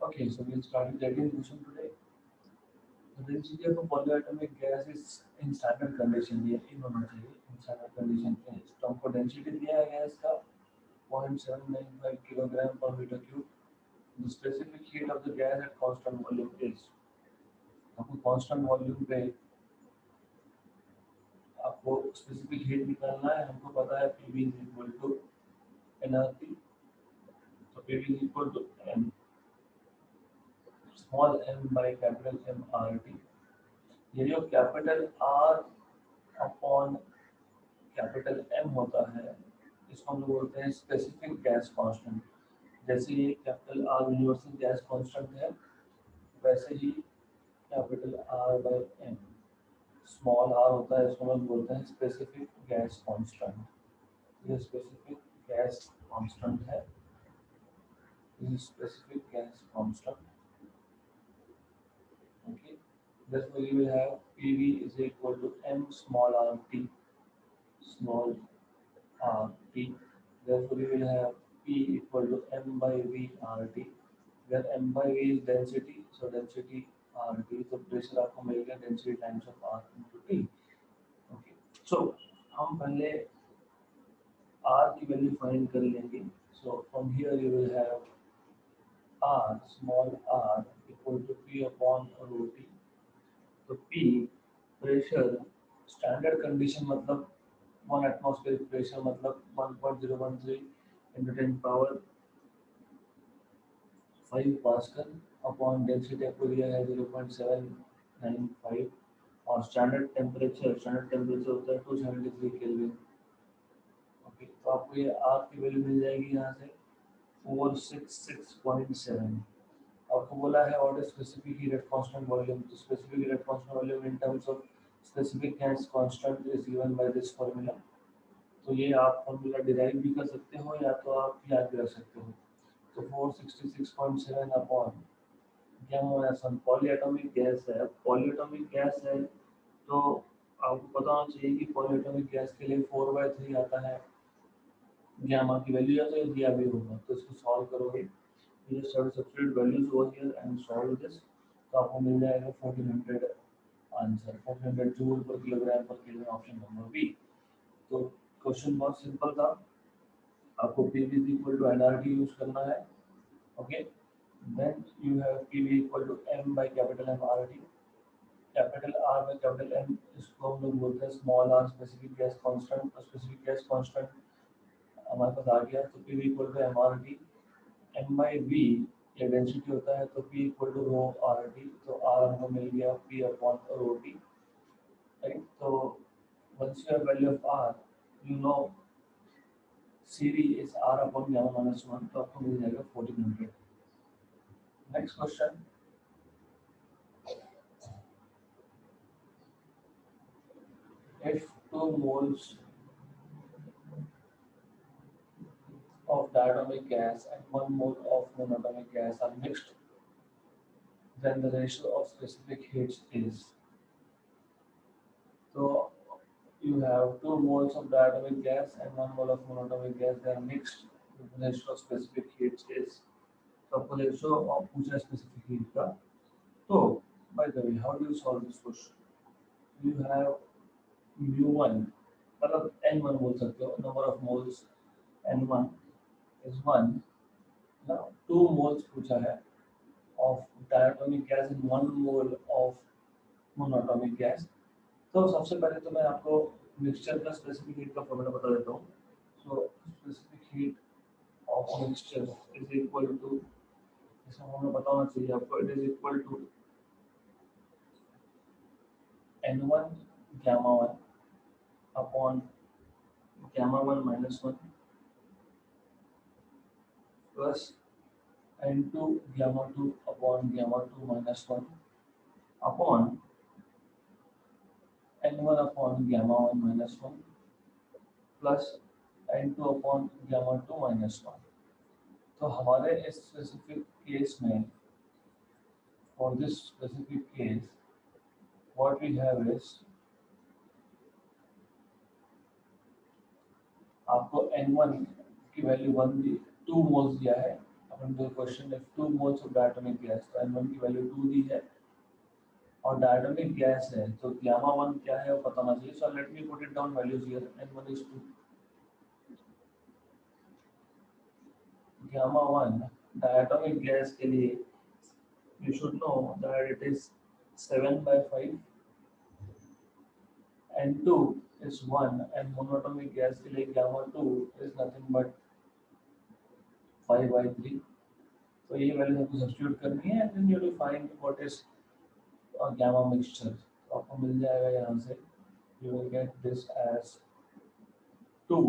Okay, so we'll start with the again question today. The density of a polyatomic gas is in standard condition. ये in होना चाहिए in standard condition पे. तो हमको density दिया है गैस का 0.795 kilogram per metre cube. The specific heat of the gas at constant volume is. आपको constant volume पे आपको specific heat निकालना है. हमको पता है PV is equal to nRT. तो PV is equal to m small m by capital M RT. ये जो capital R upon capital M होता है इसको हम लोग बोलते हैं स्पेसिफिक गैस कांस्टेंट. जैसे ये capital R universal gas constant है वैसे ही capital R by M small r होता है इसको हम बोलते हैं स्पेसिफिक गैस कांस्टेंट. ये स्पेसिफिक गैस कांस्टेंट है. ये specific gas constant. Okay, therefore you will have PV is equal to m small r t small r t. Therefore you will have P equal to m by v r t, where m by v is density, so density r t. So pressure आपको मिलेगा density times of r into t. Okay, so हम पहले r की value find कर लेंगे. So from here you will have r small r equal to P upon rho t. तो P pressure standard condition मतलब 1 atmospheric pressure मतलब 1.013 into 10 power 5 pascal upon density आपको दिया है 0.795 और स्टैंडर्ड टेम्परेचर होता है 273 केल्विन. ओके, तो आपको ये आर की वैल्यू मिल जाएगी यहाँ से 466.7. आपको बोला है what is specific heat at constant volume. तो specific heat at constant volume in terms of specific gas constant is given by this formula. तो ये आप फार्मूला डिराइव भी कर सकते हो या तो आप याद भी रख सकते हो. तो 466.7 अपॉन गैमा सन पॉलीएटॉमिक गैस है. पॉलीएटॉमिक गैस है तो आपको पता होना चाहिए कि पॉलीएटॉमिक गैस के लिए 4/3 आता है. गैमा की वैल्यू या तो दिया भी होगा तो इसको सॉल्व करोगे. You just have to substitute values over here and solve this. तो आपको मिल जाएगा 1400 answer 1400 joule per kilogram per kelvin option number B. तो क्वेश्चन बहुत सिंपल था. आपको PV is equal to nRT use करना है. Okay, then you have PV equal to m by capital M RT. Capital R by capital M इसको हम लोग बोलते हैं small r specific gas constant. और स्पेसिफिक गैस कांस्टेंट हमारे पास आ गया तो PV equal to MRT. m by v ये डेंसिटी होता है तो P equal to rho R T. तो R हमको मिल गया P upon rho T. Right, तो once you have value of R you know CD is R upon gamma minus 1. तो आपको मिल जाएगा 1400. Next question. If 2 moles of diatomic gas and 1 mole of monatomic gas are mixed, then the ratio of specific heats is. So you have 2 moles of diatomic gas and 1 mole of monatomic gas. They are mixed. The ratio of specific heat is. तो आपको ratio of पूछा है specific heat का. तो by the way, how do you solve this question? You have mu1 मतलब n1 बोल सकते हो. Number of moles n1 is 1. Now 2 moles पूछा है of diatomic gas and 1 mole of monatomic gas. तो सबसे पहले तो मैं आपको मिक्सचर का स्पेसिफिक हीट का फॉर्मूला बता देता हूँ. So specific heat of mixture is equal to, इसका फॉर्मूला पता होना चाहिए आपको. It is equal to n1 gamma 1 upon gamma 1 minus 1 plus n2 gamma 2 upon gamma 2 minus 1 अपॉन n1 upon gamma 1 minus 1 plus n2 upon gamma 2 minus 1. तो हमारे इस specific case में for this specific case what we have is आपको n1 की value 1 दी 2 moles दिया है According to the question, if 2 moles of diatomic gas, तो N1 की वैल्यू 2 दी है और डायटोमिक गैस है, तो गामा 1 क्या है वो पता होना चाहिए. So let me put it down values here. N1 is 2. Gamma 1 diatomic gas के लिए you should know that it is 7/5, and 2 is 1, and monatomic gas के लिए gamma 2 is nothing but 5/3. तो ये वैल्यू आपको सब्स्टिट्यूट करनी है, and then you have to find what is gamma mixture. तो आपको मिल जाएगा यहाँ से. You will get this as 2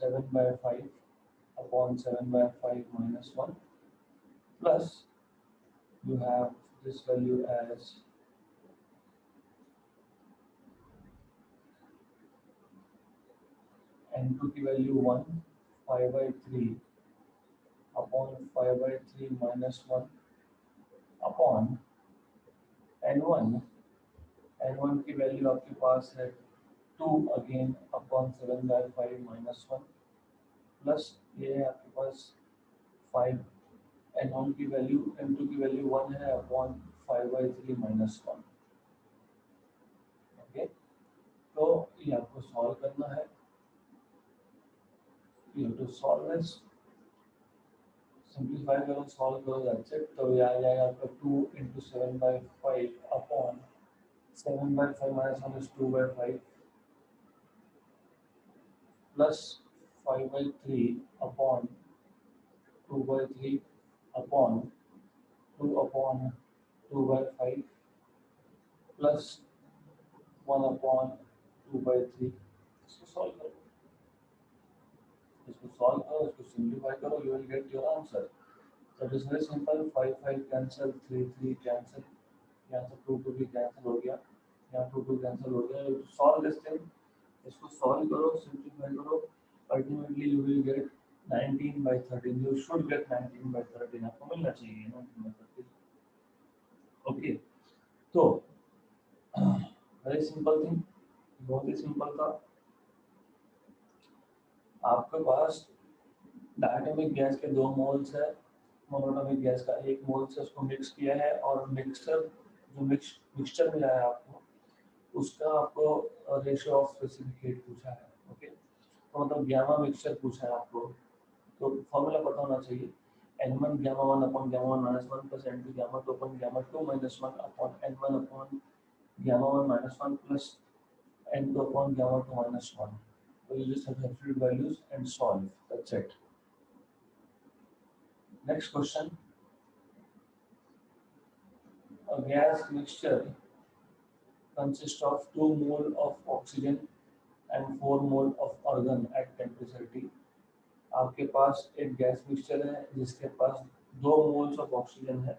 7/5 upon 7/5 minus 1, plus you have this value as N2 की value 1 5/3 upon 5/3 minus 1 upon N1. N1 की वैल्यू आपके पास है 2 अगेन upon 7/5 minus 1, प्लस ये है आपके पास 5. N1 की वैल्यू N2 की वैल्यू 1 है upon 5/3 minus 1. ओके, तो ये आपको सॉल्व करना है. You have to solve this. Simplify करो, सॉल्व करो, दैट्स इट. तो ये आ जाएगा आपका 2 into 7/5 upon 7/5 minus 1 is 2/5 plus 5/3 upon 2/3 upon 2 upon 2/5 plus 1 upon 2/3. इसको सॉल्व करो, इसको सिंप्लीफाई करो, you will get your answer. So it is very simple. 5 cancel, 3 cancel, यहाँ से 2 भी cancel हो गया, यहाँ 2 cancel हो गया. You solve this thing, इसको solve करो, simplify करो, ultimately you will get 19/13. You should get 19/13. आपको मिलना चाहिए 19/13. ओके, तो वेरी सिंपल थिंग, बहुत ही सिंपल था. आपके पास डायटोमिक गैस के 2 मोल्स है, मोनोटोमिक गैस का 1 मोल से उसको मिक्स किया है, और मिक्सचर जो मिक्सचर मिला है आपको, उसका आपको रेशियो ऑफ स्पेसिफिक हीट पूछा है. ओके, तो मतलब गामा मिक्सचर पूछा है आपको, तो फॉर्मूला पता होना चाहिए. N1 gamma 1 upon gamma 1 minus 1 plus N2 gamma 2 upon gamma 2 minus 1 upon N1 upon gamma 1 minus 1 plus N2 upon gamma 2 minus 1. So you just have to substitute values and solve. That's it. Next question. A gas mixture consists of 2 mole of oxygen and 4 mole of argon at temperature T. आपके पास एक gas mixture है जिसके पास 2 moles of oxygen है.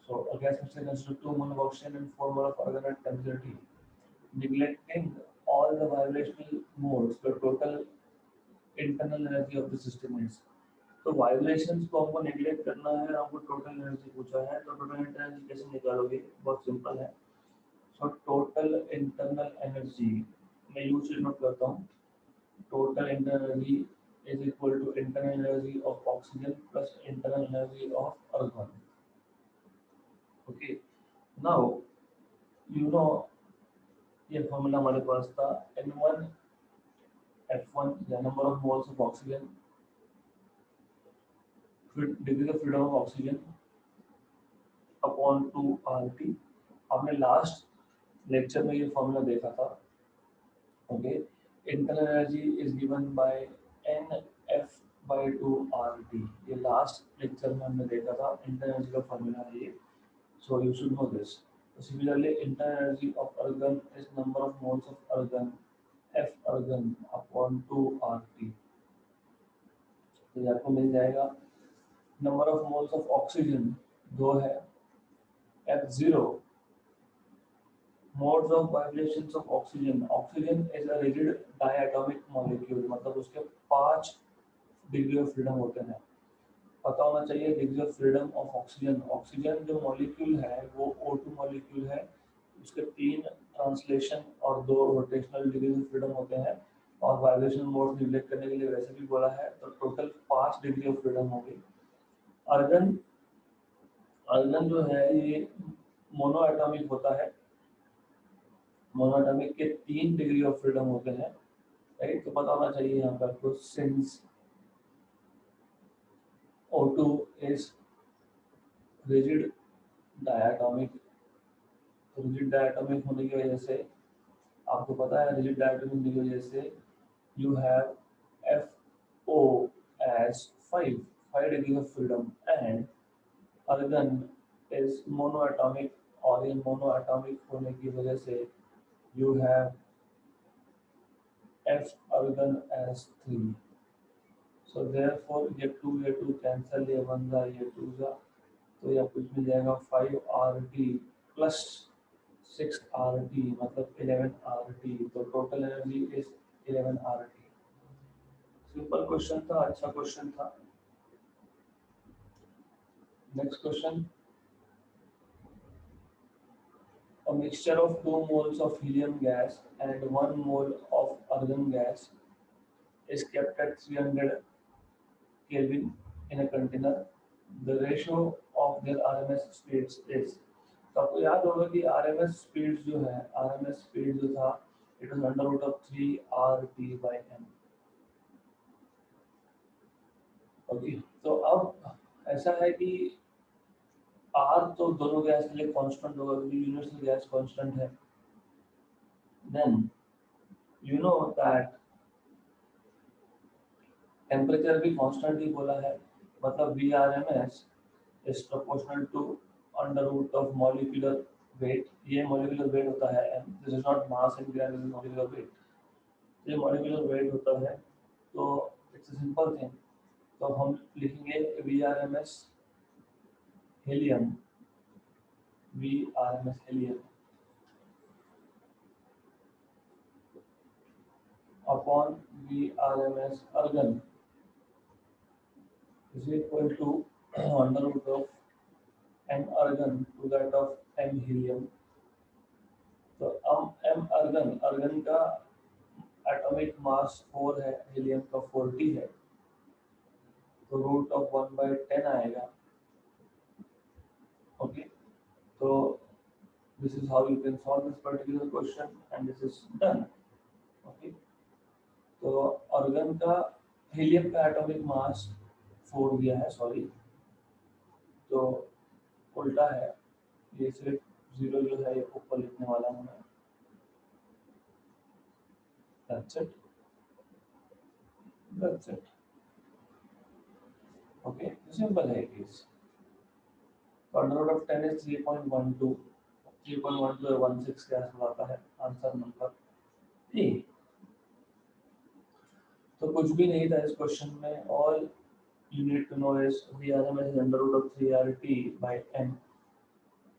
So a gas mixture consists of 2 mole of oxygen and 4 mole of argon at temperature T. Neglecting all the vibrational modes, the total internal energy of the system is. तो vibrations को हमको neglect करना है, हमको total energy पूछा है. तो total energy कैसे निकालोगे, बहुत सिंपल है. सो टोटल इंटरनल एनर्जी मैं यूज नोट करता हूँ. Total internal energy is equal to internal energy of oxygen plus internal energy of argon. Okay, now you know ये फॉर्मूला हमारे पास था. N1 F1 या number of moles of oxygen, degree of freedom of oxygen upon 2 RT. आपने last lecture में ये formula देखा था. Okay, internal energy is given bye NF/2 RT. ये लास्ट लेक्चर में हमने देखा था, इंटरनल एनर्जी का फॉर्मूला है ये. So you should no this. Similarly, internal energy of argon is number of moles of argon, F argon upon 2 RT. तो ये आपको मिल जाएगा. Number of moles of oxygen 2 है, F0. Modes of vibrations of oxygen. Oxygen is a rigid diatomic molecule, मतलब उसके 5 degree of freedom होते हैं. पता होना चाहिए degree of freedom of oxygen. Oxygen जो मॉलिक्यूल है वो O2 मॉलिक्यूल है, उसके 3 ट्रांसलेशन और 2 रोटेशनल डिग्री ऑफ फ्रीडम होते हैं. और वाइब्रेशन मोड रिलेट करने के लिए वैसे भी बोला है, तो टोटल 5 डिग्री ऑफ फ्रीडम होगी। अर्गन अर्गन जो है ये मोनो एटॉमिक होता है, मोनो एटॉमिक के 3 डिग्री ऑफ फ्रीडम होते हैं, राइट। तो पता होना चाहिए यहाँ पर आपको, since O2 is rigid diatomic, तो रिजिड डायटोमिक होने की वजह से आपको पता है, रिजिड डायटोमिक होने की वजह से you have FO as 5 degrees of freedom, and argon is monoatomic, और ये monoatomic होने की वजह से you have F argon as 3. So therefore ये 2 cancel, ये 1 जा, ये 2 जा, तो ये कुछ मिल जाएगा 5 RT प्लस 6 RT, मतलब 11 RT। तो total energy is 11 RT। Simple question था, अच्छा क्वेश्चन था। Next question, a mixture of 2 moles of helium gas and 1 mole of argon gas is kept at 300 Kelvin in a container. The ratio of their RMS speeds is, तो आपको याद होगा कि RMS speed जो है, RMS speed जो था, it was under root of 3 RT/m। Okay, तो अब ऐसा है कि R तो दोनों गैस के लिए कांस्टेंट होगा क्योंकि यूनिवर्सल गैस कांस्टेंट है। Then you know that temperature भी कांस्टेंट ही बोला है, मतलब VRMS is proportional to under root of molecular weight. ये मॉलिक्यूलर वेट होता है m, this is not mass in gram, this is molecular weight. ये मॉलिक्यूलर वेट होता है, तो इट्स अ सिंपल थिंग। तो हम लिखेंगे VRMS helium, VRMS helium upon VRMS argon is equal to under root of m argon to that of m helium। तो m argon, argon का atomic mass 4 है, helium का 40 है, तो रूट ऑफ 1/10 आएगा। ओके, तो this is how you can solve this particular question and this is done. Okay, तो argon का, हीलियम का एटॉमिक मास 4 दिया है, सॉरी, तो उल्टा है, ये सिर्फ 0 जो है ये ऊपर लिखने वाला हूँ मैं। That's it, that's it. Okay, simple है case. Under root of 10 is 3.12, 3.12 के आसपास आता है आंसर नंबर ए। तो कुछ भी नहीं था इस क्वेश्चन में। All you need to know is VRMS is under root of 3RT/m।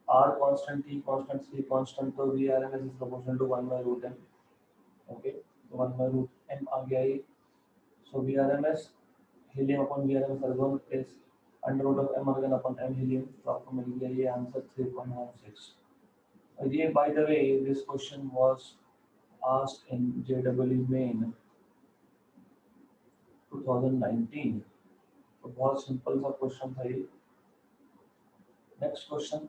R constant, T constant, C constant, तो VRMS is proportional to 1/√m। Okay, तो 1/√m आ गया ये। So VRMS helium upon VRMS argon is under root of m argon अपॉन m helium, तो आपको मिल गया ये आंसर 3.16। और ये by the way this question was asked in JEE main 2019। तो बहुत सिंपल सा क्वेश्चन था ये। Next question,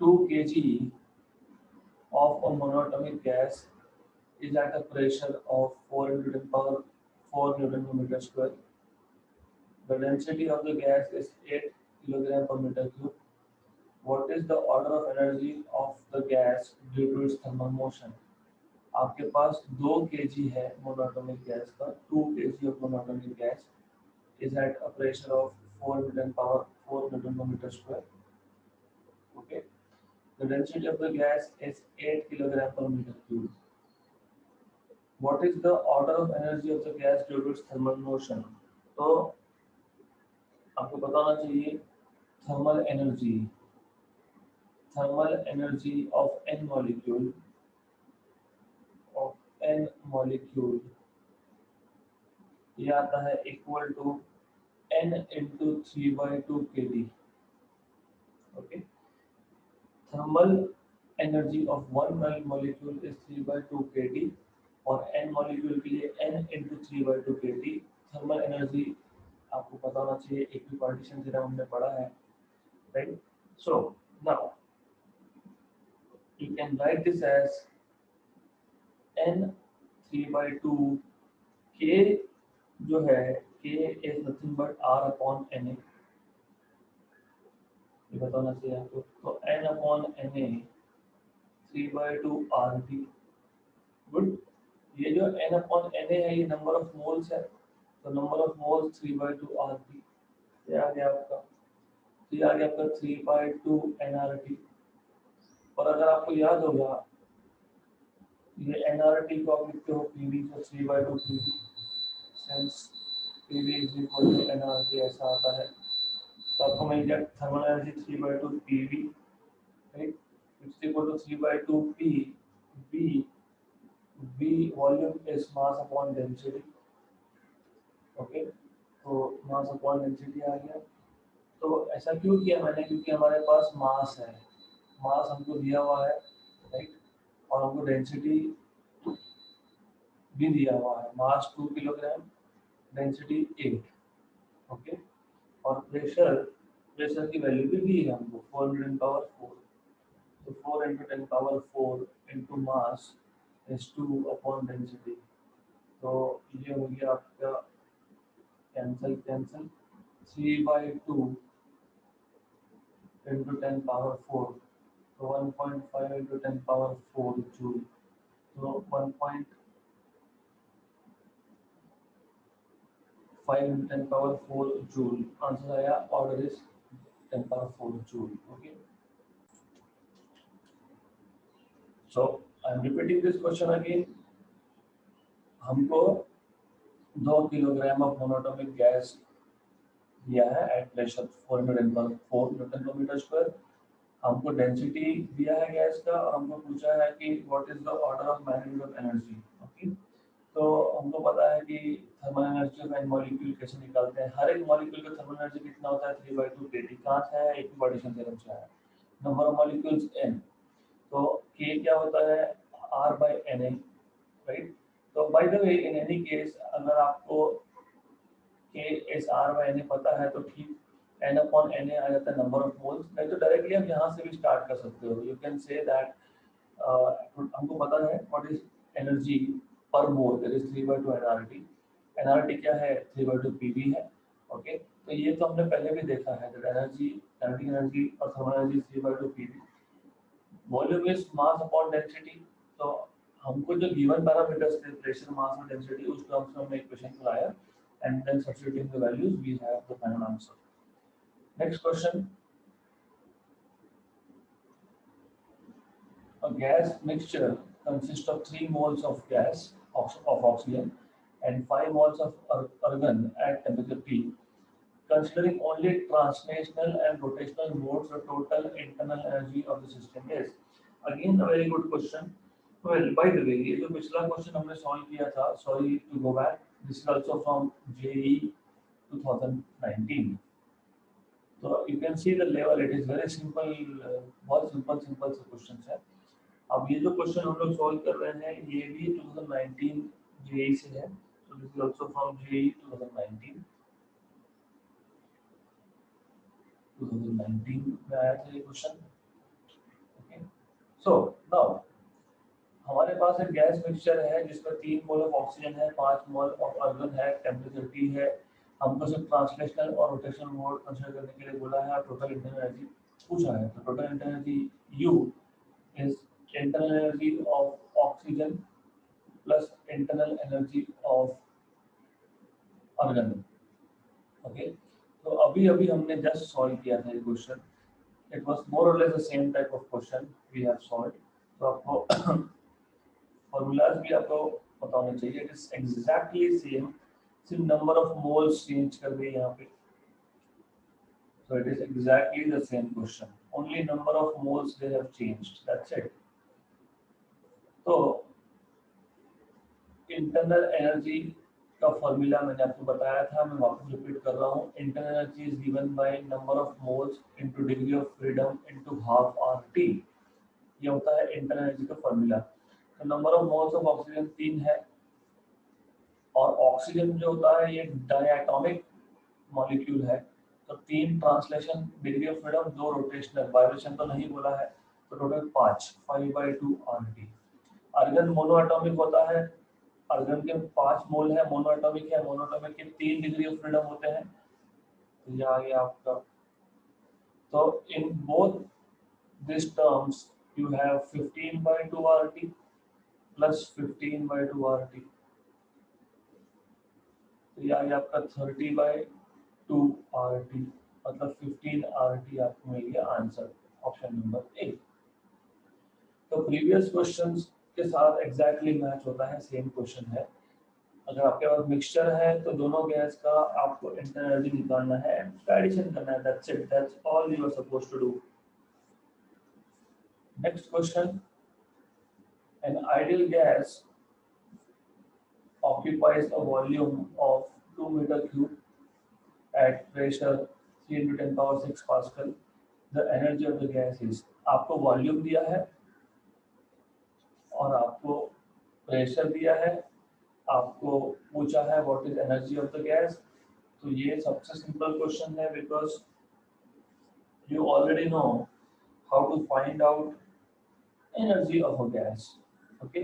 2 kg of a monatomic gas is at a pressure of 4 into 10 power 4 Newton per meter square. The density of the gas is 8 kilogram per meter cube. What is the order of energy of the gas due to its thermal motion? आपके पास 2 kg है monatomic gas का, 2 kg of monatomic gas is at a pressure of 4 Newton power 4 Newton per meter square. Okay, the density of the gas is 8 kilogram per meter cube. What is the order of energy of the gas due to its thermal motion? तो आपको पता होना चाहिए thermal energy of n molecule ये आता है equal to n into 3/2 kd। Okay, thermal energy of one molecule is 3/2 kT और n मॉलिक्यूल के लिए n into 3/2 kT thermal energy आपको पता होना चाहिए, इक्विपार्टीशन थ्योरम हमने पढ़ा है, right? So now you can write this as n 3/2 k जो है k is nothing but r upon na, ये बताना चाहिए आपको। तो n upon na 3/2 rp, good. ये जो n upon na है ये नंबर ऑफ मोल्स है, तो नंबर ऑफ मोल्स 3/2 rp, ये आ गया आपका, तो ये आ गया आपका 3/2 nrt। और अगर आपको याद होगा ये nrt को आप लिखते हो pv, तो 3/2 pv, since pv is equal to nrt, ऐसा आता है। तो आपको मिल गया thermal energy 3/2 pv, right? It's equal to 3/2 p v, v volume is mass upon density, okay? तो मास अपॉन डेंसिटी आ गया। तो ऐसा क्यों किया मैंने? क्योंकि हमारे पास मास है, मास हमको दिया हुआ है, राइट? और हमको डेंसिटी भी दिया हुआ है, मास 2 किलोग्राम, डेंसिटी 8, ओके? और प्रेशर, प्रेशर की वैल्यू भी दी है हमको 4×10⁴, तो 4×10⁴ into mass is 2 upon density. तो ये हो गया आपका कैंसिल कैंसिल, 3/2 इंटू 10⁴, तो 1.5 इंटू 10⁴ जूल, तो 1.5 इंटू 10⁴ जूल, आंसर आया, order is 10⁴ joule, okay? So I am repeating this question again. हमको 2 किलोग्राम ऑफ मोनोटोमिक गैस दिया है at pressure 404 newton per metre square. हमको डेंसिटी दिया है गैस का और हमको पूछा है कि what is the order of magnitude of energy, okay? तो हमको पता है कि thermal energy of n molecule कैसे निकालते हैं। हर एक मॉलिक्यूल का थर्मल एनर्जी कितना होता है? 3/2 kT। कहाँ से आया? इक्विपार्टीशन थ्योरम से आया। नंबर ऑफ मॉलिक्यूल्स n, तो k क्या होता है? r/na, right? तो by the way in any case अगर आपको k is r/na पता है तो ठीक, n upon na आ जाता है नंबर ऑफ मोल्स, नहीं तो डायरेक्टली आप यहाँ से भी स्टार्ट कर सकते हो। यू कैन से दैट हमको पता है व्हाट इज एनर्जी पर मोल, दैट इज 3/2 nRT। nRT क्या है? 3/2 pv है, ओके? तो ये तो हमने पहले भी देखा है दैट एनर्जी, काइनेटिक एनर्जी और thermal energy 3/2 pv, volume is mass upon density. तो हमको जो गिवन पैरामीटर्स थे प्रेशर, मास और डेंसिटी, उस टर्म्स में हमने इक्वेशन लगाया and then substituting the values we have the final answer. Next question, a gas mixture consists of 3 moles of gas of oxygen and 5 moles of argon at temperature T. Considering only translational and rotational modes, the total internal energy of the system is, again a very good question. Well, by the way, ये जो पिछला question हमने solve किया था, sorry to go back, this is also from JEE 2019. So you can see the level, it is very simple, बहुत simple से question है। अब ये जो क्वेश्चन हम लोग सॉल्व कर रहे हैं ये भी 2019 JEE से है, so this is also from JEE 2019 में आया था ये क्वेश्चन, ओके? सो नाउ हमारे पास एक गैस मिक्सचर है जिसमें 3 मोल ऑफ ऑक्सीजन है, 5 मोल ऑफ आर्गन है, टेम्परेचर T है। हमको सिर्फ ट्रांसलेशनल और रोटेशनल मोड कंसीडर करने के लिए बोला है और टोटल इंटरनल एनर्जी पूछा है। तो total internal energy U is internal energy of oxygen plus internal energy of argon, okay? तो अभी अभी हमने जस्ट सॉल्व किया था ये question, it was more or less the same type of question we have solved. तो आपको formulas भी आपको पता होना चाहिए, इट इज एग्जैक्टली सेम, सिर्फ नंबर ऑफ मोल्स चेंज कर दिए यहाँ पे। So it is exactly the same question, only number of moles they have changed, that's it. तो इंटरनल एनर्जी का फॉर्मूला मैंने आपको बताया था, मैं वापस रिपीट कर रहा हूँ। Internal energy is given by number of moles into degree of freedom into half RT। ये होता है इंटरनल एनर्जी का फॉर्मूला। तो number of moles of oxygen 3 है, और ऑक्सीजन जो होता है ये डायटोमिक मॉलिक्यूल है, तो 3 translation, degree of freedom 2 rotational, vibration तो नहीं बोला है, तो टोटल 5/2 RT। अर्गन मोनोएटॉमिक होता है, अर्गन के 5 मोल है, मोनोएटॉमिक है, मोनोएटॉमिक के 3 डिग्री ऑफ फ्रीडम होते हैं। तो ये आ गया आपका। तो in both this terms you have 15/2 RT plus 15/2 RT, तो ये आ गया आपका 30/2 RT, मतलब 15 RT आपको मिल गया आंसर, ऑप्शन नंबर ए। तो प्रीवियस क्वेश्चंस के साथ एग्जैक्टली मैच होता है, सेम क्वेश्चन है। अगर आपके पास मिक्सचर है तो दोनों गैस का आपको इंटरनल एनर्जी निकालना है, एडिशन करना है, that's it, that's all you are supposed to do. Next question, an ideal gas occupies a volume of 2 meter cube at pressure 3 into 10 power 6 Pascal. The energy of the gas is, आपको volume दिया है और आपको pressure दिया है, आपको पूछा है what is energy of the gas. तो ये सबसे सिंपल क्वेश्चन है, because you already know how to find out energy of a gas. Okay,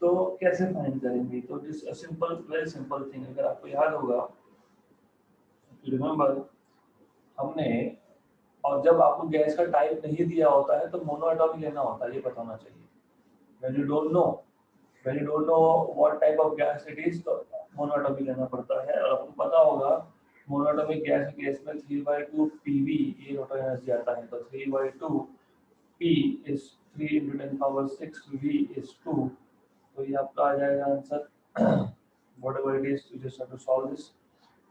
तो कैसे फाइंड करेंगे? तो this simple, very simple thing, अगर आपको याद होगा, रिमेंबर, हमने, और जब आपको गैस का टाइप नहीं दिया होता है तो मोनोएटॉमिक लेना होता है, ये बताना चाहिए। When you don't know, when you don't know what type of gas it is, तो मोनोएटॉमिक लेना पड़ता है। और आपको पता होगा मोनोएटॉमिक गैस के केस में 3/2 PV ये टोटल एनर्जी आता है, तो 3/2 P is 3 into 10 power 6, V is 2, तो ये आपका आ जाएगा answer. whatever it is, you just have to solve this,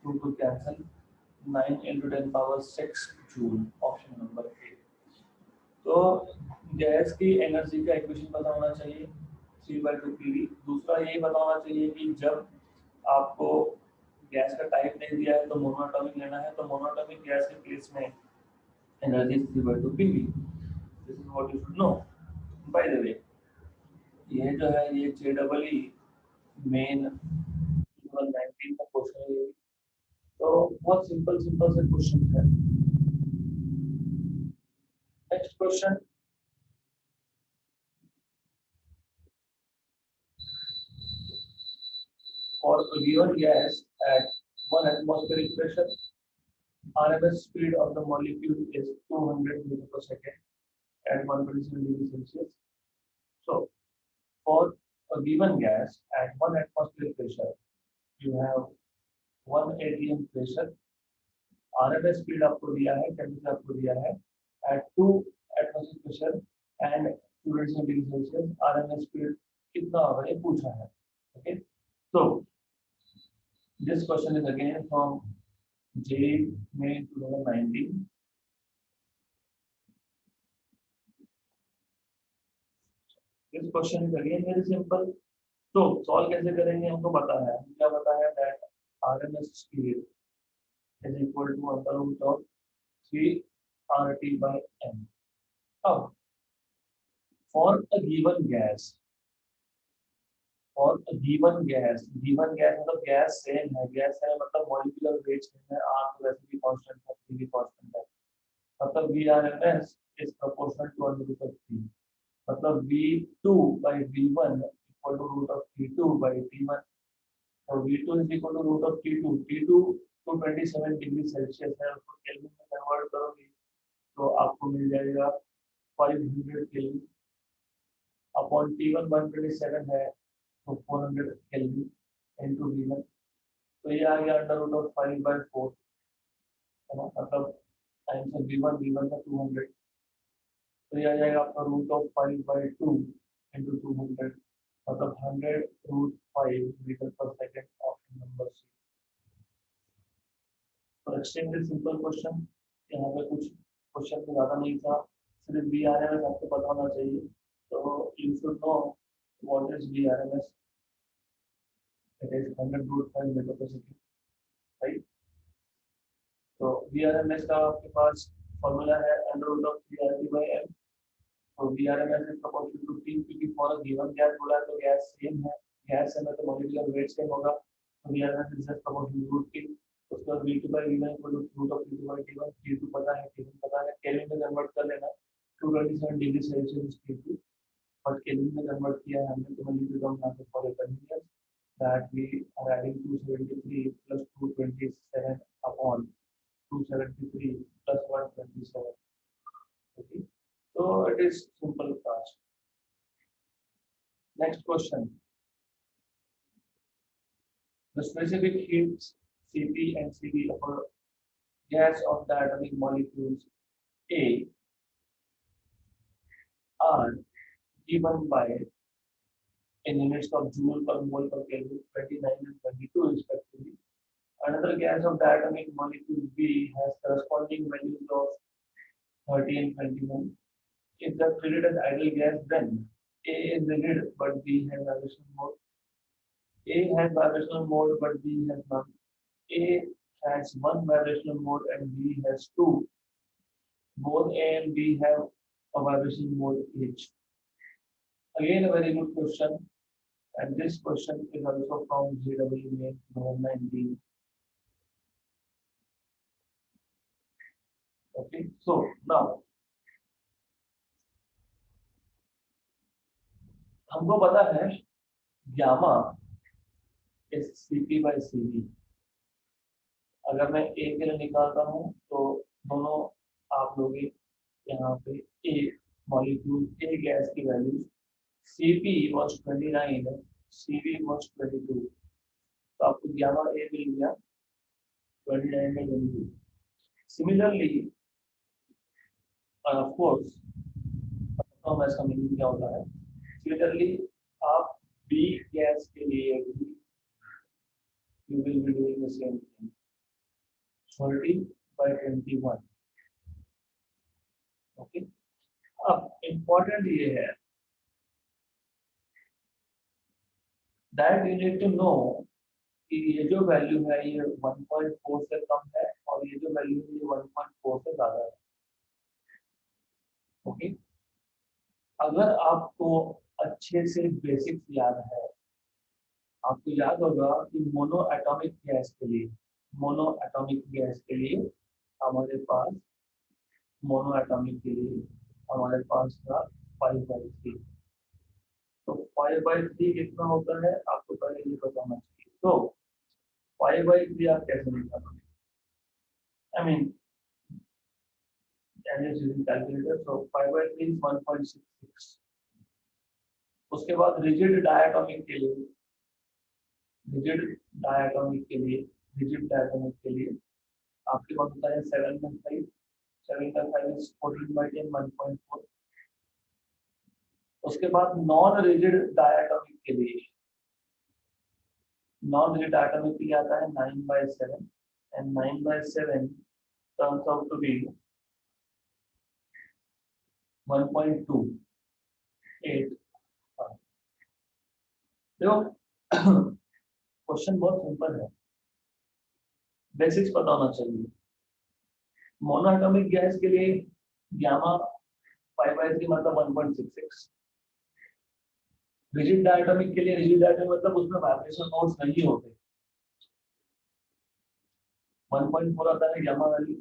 2 to cancel, 9 into 10 power 6 joule, option number A. तो गैस की एनर्जी का इक्वेशन पता होना चाहिए, 3/2 PV। दूसरा यही पता होना चाहिए कि जब आपको गैस का टाइप नहीं दिया है तो मोनोएटॉमिक लेना है, तो मोनोएटॉमिक गैस के केस में energy 3/2 PV। This is what you should no. Bye the वे, ये जो है ये JEE मेन 2019 का क्वेश्चन है ये, तो बहुत सिंपल सिंपल से क्वेश्चन है। Next question, for a given gas at 1 atmospheric pressure, RMS speed of the molecule is 200 meter per second at 127 degrees Celsius. So, for a given gas at 1 atmospheric pressure, you have 1 atm pressure, RMS speed आपको दिया है, temperature आपको दिया है at 2 atmospheric pressure and 227 degree Celsius, RMS speed कितना होगा ये पूछा है। Okay, so this question is again from JEE May 2019। This question is again very simple। तो सॉल्व कैसे करेंगे हमको पता है, क्या पता है, that RMS speed is equal to under root of 3 RT by M। अब for a given gas, for a given gas मतलब गैस सेम है, गैस है मतलब मॉलिक्यूलर वेट सेम है, R तो वैसे भी कांस्टेंट है, T भी कांस्टेंट है, मतलब VRMS is proportional to under root of 3, मतलब V2 by V1 equal to root of T2 by T1, और V2 is equal to root of T2, T2 to 27 degree Celsius है, उसको kelvin में convert करोगे तो आपको मिल जाएगा 500 केल्विन, अपॉन T1 127 है तो 400 केल्विन इनटू V1, तो ये आ गया अंडर रूट ऑफ 5/4, है ना, मतलब टाइम्स ऑफ V1 का 200, तो ये आ जाएगा आपका रूट ऑफ 5/2 इनटू 200, मतलब 100 root 5 metre per second, option number C. तो एक्सट्रीमली सिंपल क्वेश्चन, यहाँ पे कुछ क्वेश्चन तो ज़्यादा नहीं था, सिर्फ VRMS आपको पता होना चाहिए, तो you should know what is VRMS, it is 100 root 5 metre per second, right. तो VRMS का आपके पास फॉर्मूला है under root of 3 RT by M, तो VRMS is proportional to T क्योंकि for a given gas बोला है तो गैस सेम है, गैस है तो मॉलिक्यूलर वेट सेम होगा, तो VRMS is just proportional to T। उसके बाद V2 by V1 equal to root of T2 by T1, T2 पता है, T1 पता है, केल्विन में कन्वर्ट कर लेना, 227 degree Celsius T2, but kelvin में कन्वर्ट किया है हमने, तो मैं लिख देता हूं यहाँ पे for a convenience that we are adding 273 plus 227 upon 273 plus 127. Okay, so it is simple task. Next question. The specific heats Cp and Cv of a gas of the atomic molecules A are given by in units of joule per mole per Kelvin 29 and 22 respectively. Another gas of the atomic molecule B has corresponding values of 30 and 21. If the treated as ideal gas, then A is rigid but B has vibrational mode. A has vibrational mode but B has none. A has one vibrational mode and B has two. Both A and B have a vibration mode each. Again, a very good question. And this question is also from JW Main 2019. Okay, so now हमको पता है gamma is Cp by Cv। अगर मैं A के लिए निकालता हूँ तो दोनों आप लोग यहाँ पे A मॉलिक्यूल A गैस की value Cp was 29, Cv was 22, तो आपको गामा A मिल गया 29 में 22। सिमिलरली ऑफ कोर्स तो हम इसका मीनिंग क्या होता है, सिमिलरली आप B गैस के लिए भी you will be doing the same thing, 30 by 21। Okay, अब इम्पोर्टेंट ये है that you need to know कि ये जो वैल्यू है ये 1.4 से कम है और ये जो वैल्यू है ये 1.4 से ज्यादा है। ओके, अगर आपको अच्छे से बेसिक्स याद है, आपको याद होगा कि मोनो एटॉमिक गैस के लिए हमारे पास हमारे पास था 5/3। तो 5/3 कितना होता है आपको पहले ये बताना चाहिए। तो 5/3 आप कैसे निकालोगे, आई मीन कैलकुलेटर, तो 5/3 is 1.66। उसके बाद रिजिड डायटोमिक के लिए आपके पास होता है 7/5 is 14/10 1.4। उसके बाद नॉन रिजिड डायटोमिक के लिए आता है 9/7 and 9/7 turns out to be 1.28। देखो क्वेश्चन बहुत सिंपल है, बेसिक्स पता होना चाहिए। मोनोएटॉमिक गैस के लिए गामा 5/3 मतलब 1.66। रिजिड डायटोमिक के लिए मतलब उसमें वाइब्रेशन मोड्स नहीं होते, 1.4 आता है गामा वैल्यू,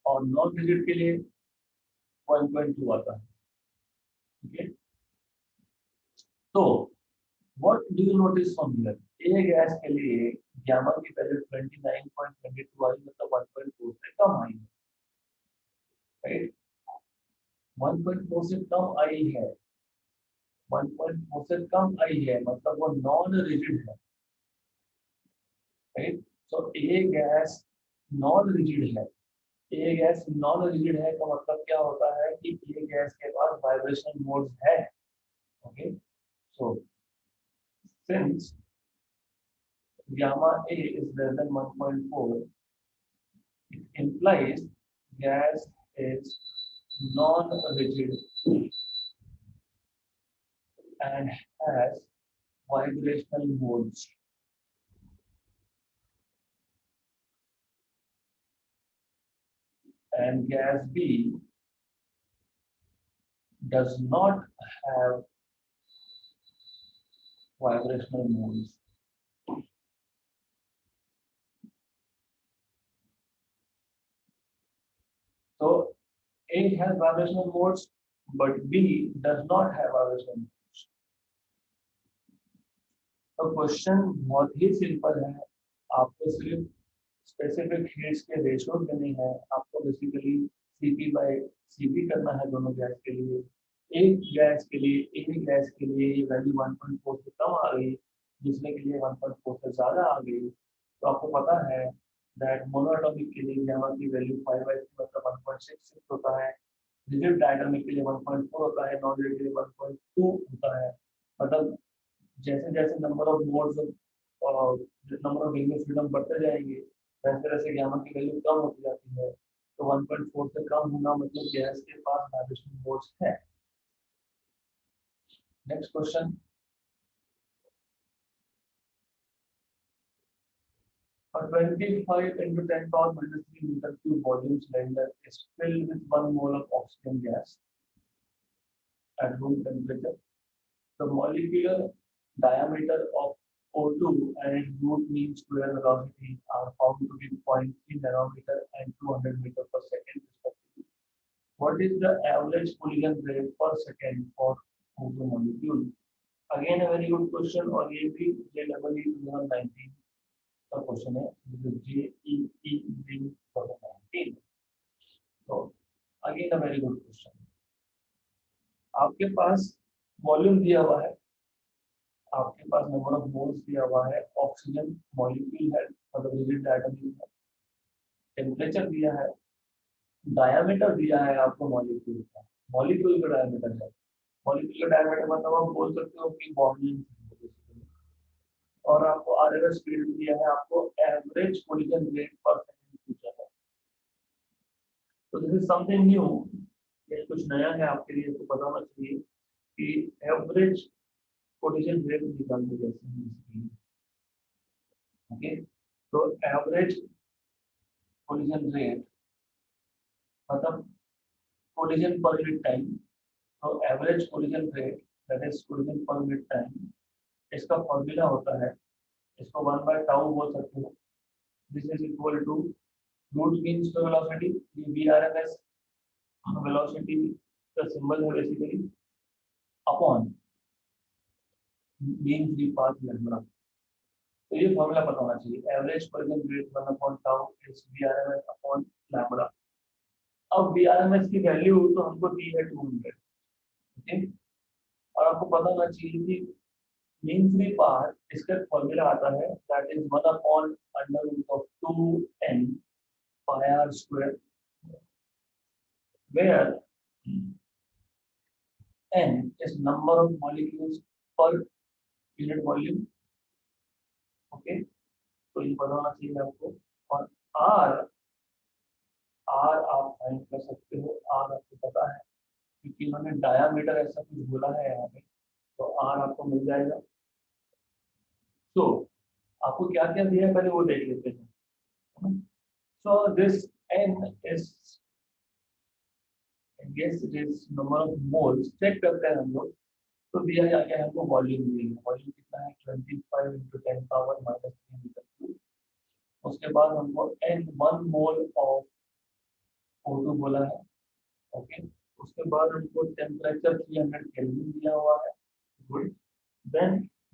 और नॉन रिजिड के लिए 1.2 आता है। ठीक है, तो what do you notice from here, A gas के लिए गामा की वैल्यू 29.22 आई मतलब 1.4 से कम आई है, राइट। 1.4 से कम आई है, 1.4 से कम आई है मतलब वो नॉन रिजिड है, राइट। सो ए गैस नॉन रिजिड है, तो मतलब क्या होता है कि ए गैस के पास वाइब्रेशन मोड्स है। Okay, so since gamma A is less than 1.4, it implies gas is non-rigid and has vibrational modes. And gas B does not have vibrational modes. So A has vibrational modes, but B does not have vibrational modes. तो question बहुत ही simple है, आपको सिर्फ specific heats के ratio देने हैं, आपको basically Cp bye Cp करना है दोनों गैस के लिए। एक गैस के लिए ये वैल्यू 1.4 से कम आ गई, दूसरे के लिए 1.4 से ज़्यादा आ गई, तो आपको पता है दैट मोनोएटॉमिक के लिए गामा की वैल्यू 5/3 मतलब 1.66 होता है, रिजिड डायटोमिक के लिए 1.4 होता है, नॉन रिजिड के लिए 1.2 होता है। मतलब जैसे जैसे number of modes number of degree freedom बढ़ते जाएंगे, वैसे वैसे गामा की वैल्यू कम होती जाती है। तो 1.4 से कम होना मतलब गैस के पास वाइब्रेशन मोड्स है। Next question, a 25 into 10 power minus 3 meter cube volume cylinder is filled with 1 mole of oxygen gas at room temperature. The molecular diameter of O2 and its root mean square velocity are found to be 0.3 nanometer and 200 meter per second respectively. What is the average collision rate per second for O2 molecule? Again a very good question, और ये भी JEE 2019 का question है, JEE 2019। तो again a very good question, आपके पास volume दिया हुआ है, आपके पास नंबर ऑफ मोल्स दिया हुआ है, ऑक्सीजन मॉलिक्यूल है मतलब रिजिड एटम है, टेम्परेचर दिया है, डायमीटर दिया है आपको मॉलिक्यूल का, मॉलिक्यूल का डायमीटर है, मॉलिक्यूल का डायमीटर मतलब आप बोल सकते हो कि बॉन्डिंग, और आपको आरएमएस स्पीड दिया है, आपको एवरेज कोलिजन रेट पर सेकंड पूछा है। तो दिस इज समथिंग न्यू, ये कुछ नया है आपके लिए, तो पता होना चाहिए कि एवरेज कोलिजन रेट निकालने कैसे हैं। ओके, तो एवरेज कोलिजन रेट मतलब कोलिजन पर यूनिट टाइम, तो average collision rate that is collision per unit time, इसका फॉर्मूला होता है, इसको 1/टाउ बोल सकते हो, this is equal to root mean square velocity, ये वीआरएमएस वेलोसिटी का सिंबल है basically, upon mean free path lambda. तो ये फॉर्मूला पता होना चाहिए, एवरेज कोलिजन रेट 1/टाउ इज वीआरएमएस अपॉन लैम्डा। अब वीआरएमएस की वैल्यू तो हमको दी है 200, ओके, और आपको पता होना चाहिए कि मीन फ्री पाथ इसका फॉर्मूला आता है that is 1/√2n pi r square, where n is number of molecules per unit volume, okay, तो ये पता होना चाहिए आपको। और r आप फाइंड कर सकते हो, r आपको पता है क्योंकि इन्होंने डायामीटर ऐसा कुछ बोला है यहाँ पे, तो r आपको मिल जाएगा। तो आपको क्या क्या दिया है पहले वो देख लेते हैं। So this n is guess it is number of moles, check करते हैं हम लोग, तो दिया गया है हमको वॉल्यूम दिया है, वॉल्यूम कितना है 25 into 10 power minus 3 metre cube. उसके बाद हमको n 1 मोल ऑफ O2 बोला है, ओके, उसके बाद हमको टेम्परेचर 300 केल्विन दिया हुआ है, गुड, देन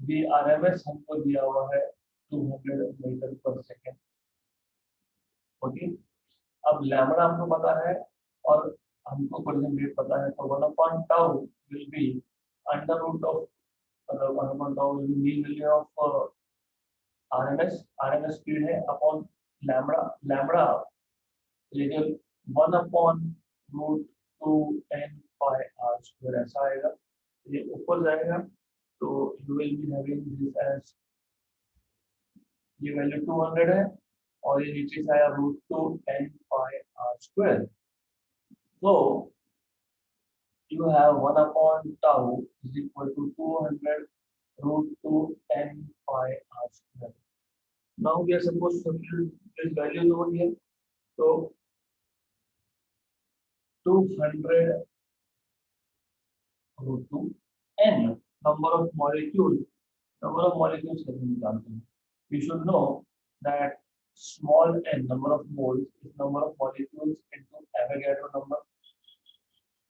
वीआरएमएस हमको दिया हुआ है 200 मीटर पर सेकेंड, ओके। अब लैम्डा हमको पता है और हमको कोलिजन रेट पता है, तो 1/टाउ will be under root of, मतलब 1/टाउ will be mean value of RMS speed है upon lambda, lambda is 1/√2n pi r square, ऐसा आएगा, ये ऊपर जाएगा तो you will be having this as, ये वैल्यू 200 है और ये नीचे से आया √2n pi r square. So you have 1/tau is equal to 200√2n pi r square. Now we are supposed to substitute this value over here. So 200 root two n number of molecule, number of molecules कैसे निकालते हैं? We should know that small n number of moles is number of molecules into Avogadro number,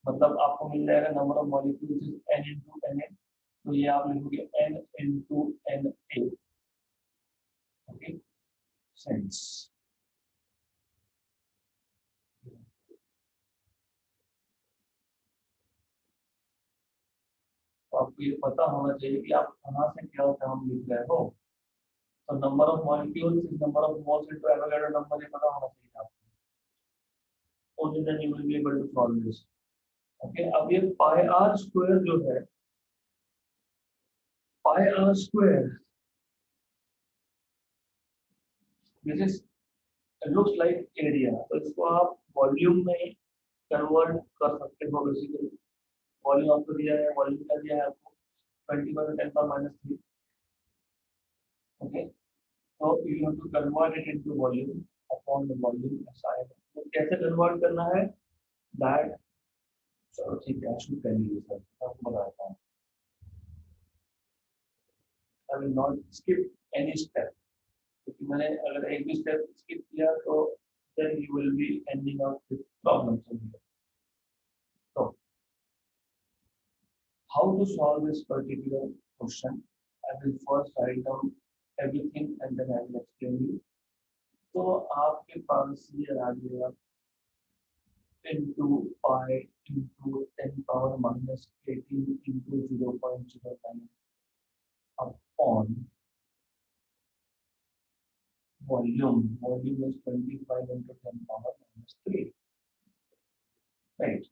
मतलब आपको मिल जाएगा number of molecules is n into Na, तो ये आप लिखोगे n into Na, okay sense. तो आपको ये पता होना चाहिए कि आप कहाँ से क्या टर्म लिख रहे हो। तो number of molecules is number of moles into Avogadro number, ये पता होना चाहिए आपको। Only then you will be able to solve this. Okay, अब ये पाई आर स्क्वायर जो है, pi r square this is looks like area, तो इसको आप वॉल्यूम में कन्वर्ट कर सकते हो बेसिकली। वॉल्यूम आपको दिया है, वॉल्यूम क्या दिया है आपको 20 × 10⁻³ okay, so you have to convert it into volume upon the volume SI। तो कैसे कन्वर्ट करना है दैट, चलो ठीक है, शुरू कर लीजिए सर, आपको बताता हूँ। I will not skip any step, क्योंकि मैंने अगर एक भी स्टेप स्किप किया तो then you will be ending up with problems in here। So how to solve this particular question? I will first write down everything and then I will explain you। तो आपके पास ये आ गया into pi into 10⁻18 into 0.09 upon volume. Volume is 25 into 10⁻³ right?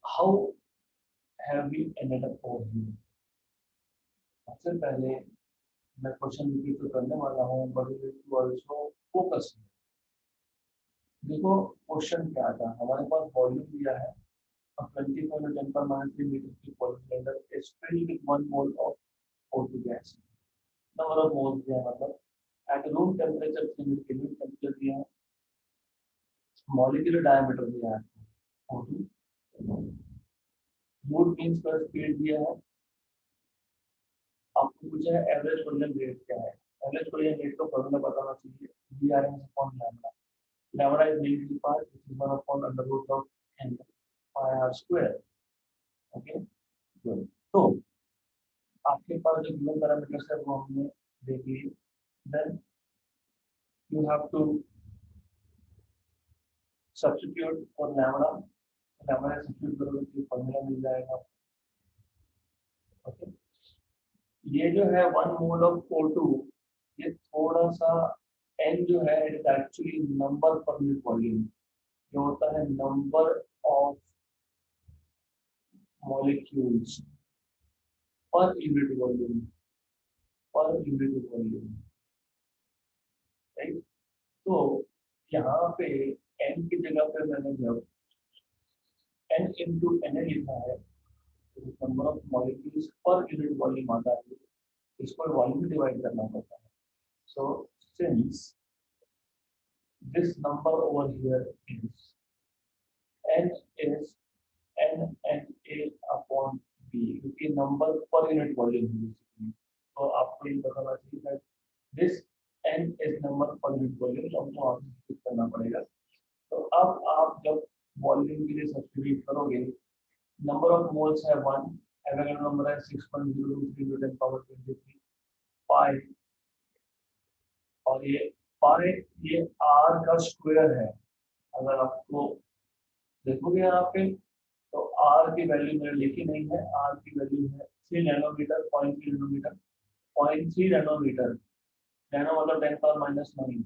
How have we ended up over here? सबसे पहले मैं question repeat तो करने वाला हूँ, but you too also focus. देखो क्वेश्चन क्या था, हमारे पास वॉल्यूम दिया है, a 25 into 10⁻³ meter cube polycylinder is filled with 1 mole of O2 gas। Number of moles दिया है, मतलब एट रूम टेम्परेचर लिमिट के लिए टेम्परेचर दिया है, मॉलिक्यूलर डायमीटर दिया है O2, मोल मींस पर स्पीड दिया है, आपको पूछा है एवरेज कोलिजन रेट क्या है। एवरेज कोलिजन रेट को फॉर्मूला बताना चाहिए, VRM upon lambda. Lambda is name to pass, which is 1 upon under root of n pi r square। Okay good. तो आपके पास जो गिवन पैरामीटर्स है वो हमने देख लिए। Then you have to substitute for lambda, lambda substitute करोगे तो फॉर्मूला मिल जाएगा। ओके, ये जो है 1 मोल ऑफ O2, ये थोड़ा सा n जो है इट इज एक्चुअली नंबर पर यूनिट वॉल्यूम, जो होता है number of molecules per unit volume, पर यूनिट वॉल्यूम राइट। तो यहाँ पे n की जगह पे मैंने जब n into Na लिखा है, तो number of molecules per unit volume आता है, इसको वॉल्यूम डिवाइड करना पड़ता है। So since this number over here is n is NNA upon B, क्योंकि नंबर पर यूनिट वॉल्यूम है बेसिकली। तो आपको ये बताना चाहिए that this n is number पर यूनिट वॉल्यूम, तो हमको आपको स्किप करना पड़ेगा। तो अब आप जब वॉल्यूम के लिए सब्स्टिट्यूट करोगे, नंबर ऑफ मोल्स है 1, एवोगाड्रो नंबर है 6.023 into 10⁻23 पाई, और ये पाई ये r का स्क्वायर है। अगर आपको देखोगे यहाँ पे तो r की वैल्यू मैंने लिखी नहीं है, r की वैल्यू है 3 नैनोमीटर, 0.3 नैनोमीटर, 0.3 नैनोमीटर, नैनो मतलब 10⁻⁹,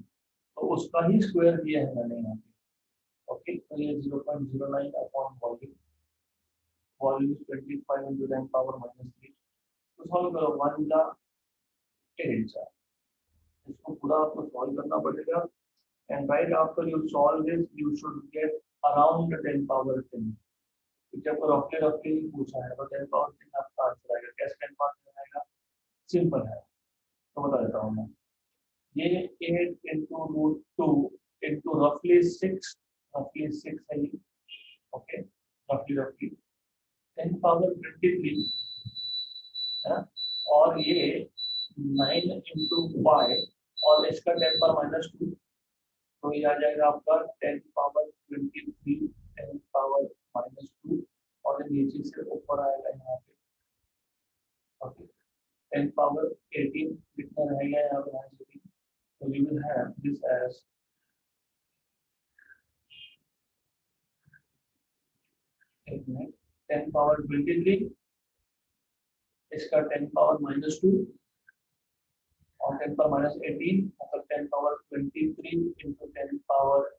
तो उसका ही स्क्वायर दिया है मैंने यहाँ पे। ओके, तो ये 0.09 अपॉन वॉल्यूम, वॉल्यूम 25 into 10⁻⁻3। तो सॉल्व करो, 1 जा 8 जा, इसको पूरा आपको सॉल्व करना पड़ेगा। And right after you solve this you should get around 10⁻10, क्योंकि आपको रफली रफली पूछा है, तो 10⁻10 आपका आंसर आएगा। कैसे 10⁻10 आएगा? सिंपल है, तो बता देता हूँ मैं। ये 8 into √2 into roughly 6 है ये, ओके रफली रफली 10 पावर 23 है ना, और ये 9 इंटू 5 और इसका 10 पावर माइनस 2, तो ये आ जाएगा आपका 10 पावर 23 10 पावर माइनस 2, और ये नीचे से ऊपर आएगा यहाँ पे। ओके, 10 पावर 18 कितना रहेगा यहाँ पे आंसर, तो we will have this as 10 power 23, इसका 10 पावर माइनस 2 और 10 पावर माइनस 18, मतलब 10 power 23 into 10 power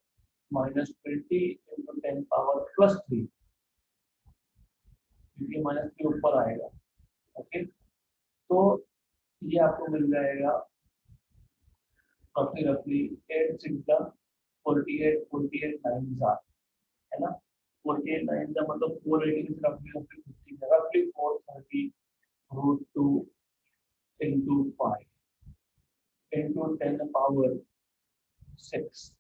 minus 20 into 10 power plus 3, क्योंकि माइनस 3 ऊपर आएगा। ओके, तो ये आपको मिल जाएगा रफली 8 6 का 48 48 9 जार, है ना, 48 9 का मतलब 480 से रफली 50 रफली 430 root 2 into 5 into 10 power 6,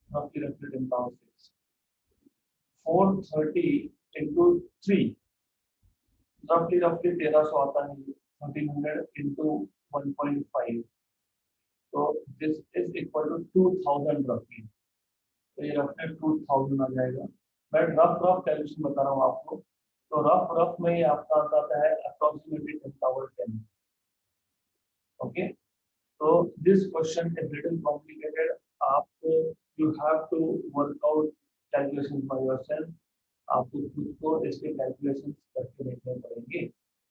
roughly 10 power 6, 430 into 3, roughly 1300 आता है, 1300 into 1.5, तो this is equal to 2000 roughly, तो ये roughly 2000 आ जाएगा। मैं रफ कैलकुलेशन बता रहा हूँ आपको, तो रफ में ये आपका आता है approximately 10 power 10। Okay, so this question is little complicated, आपको you have to work out calculation by yourself, आपको खुद को इसके कैलकुलेशन करके देखने पड़ेंगे।